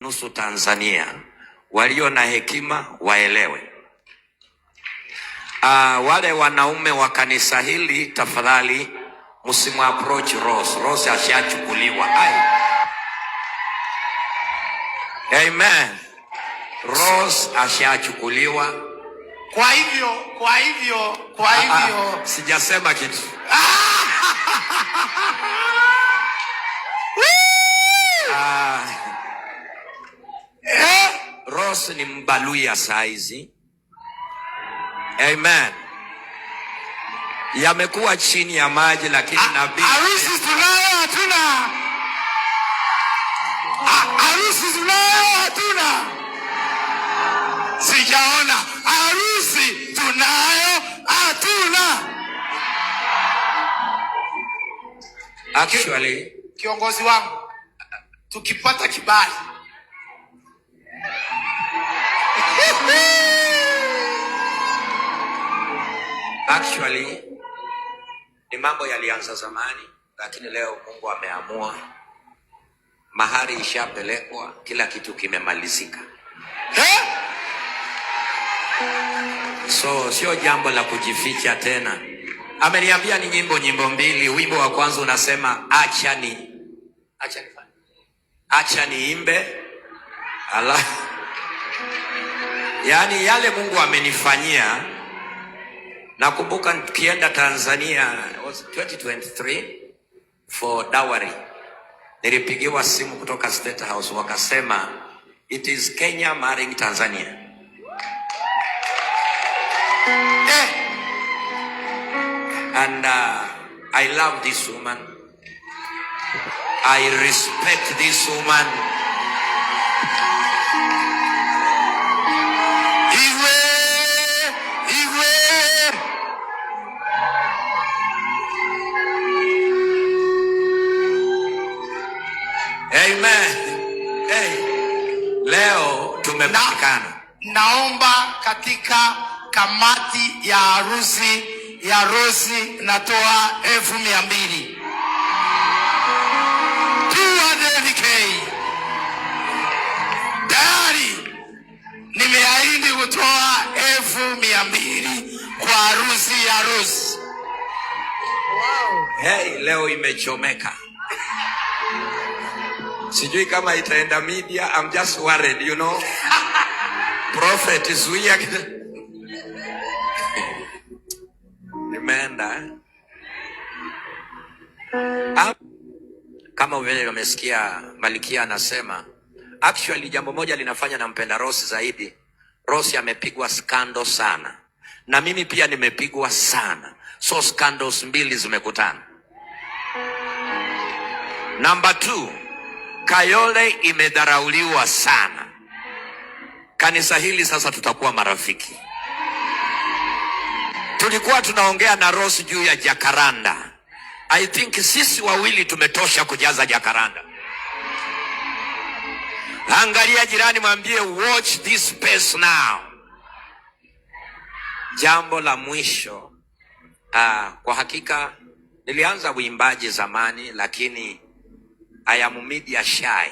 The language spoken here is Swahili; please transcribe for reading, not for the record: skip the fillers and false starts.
nusu Tanzania walio na hekima waelewe. Wale wanaume wa kanisa hili tafadhali msimu approach Rose. Rose ashachukuliwa. Amen. Rose ashachukuliwa. Kwa hivyo sijasema kitu. Rose ni Mbaluya saizi. Amen. Yamekuwa chini ya maji lakini nabii. Harusi tunayo hatuna. Harusi tunayo hatuna. Sijaona. Harusi tunayo hatuna. Actually, kiongozi wangu, tukipata kibali actually ni mambo yalianza zamani, lakini leo Mungu ameamua, mahari ishapelekwa, kila kitu kimemalizika. So sio jambo la kujificha tena. Ameniambia ni nyimbo mbili. Wimbo wa kwanza unasema acha niimbe. Yaani yale Mungu amenifanyia. Nakumbuka tukienda Tanzania, it was 2023 for dowry. Nilipigiwa simu kutoka State House wakasema it is Kenya marrying Tanzania. And I love this woman. I respect this woman. Amen. Hey, leo tumepatikana. Naomba katika kamati ya harusi ya Rose natoa 200,000. 200K. Tayari nimeahidi kutoa 200,000 kwa harusi ya Rose. Hey, leo imechomeka. Sijui kama itaenda media. I'm just worried, you know. Prophet is weird. Imeenda. Kama vile umesikia Malikia anasema, actually jambo moja linafanya nampenda Rose zaidi. Rose amepigwa scandal sana. Na mimi pia nimepigwa sana. So scandals mbili zimekutana. Number 2, Kayole imedharauliwa sana. Kanisa hili sasa tutakuwa marafiki. Tulikuwa tunaongea na Rose juu ya Jacaranda. I think sisi wawili tumetosha kujaza Jacaranda. Angalia jirani, mwambie watch this space now. Jambo la mwisho, kwa hakika nilianza uimbaji zamani, lakini I am media shy.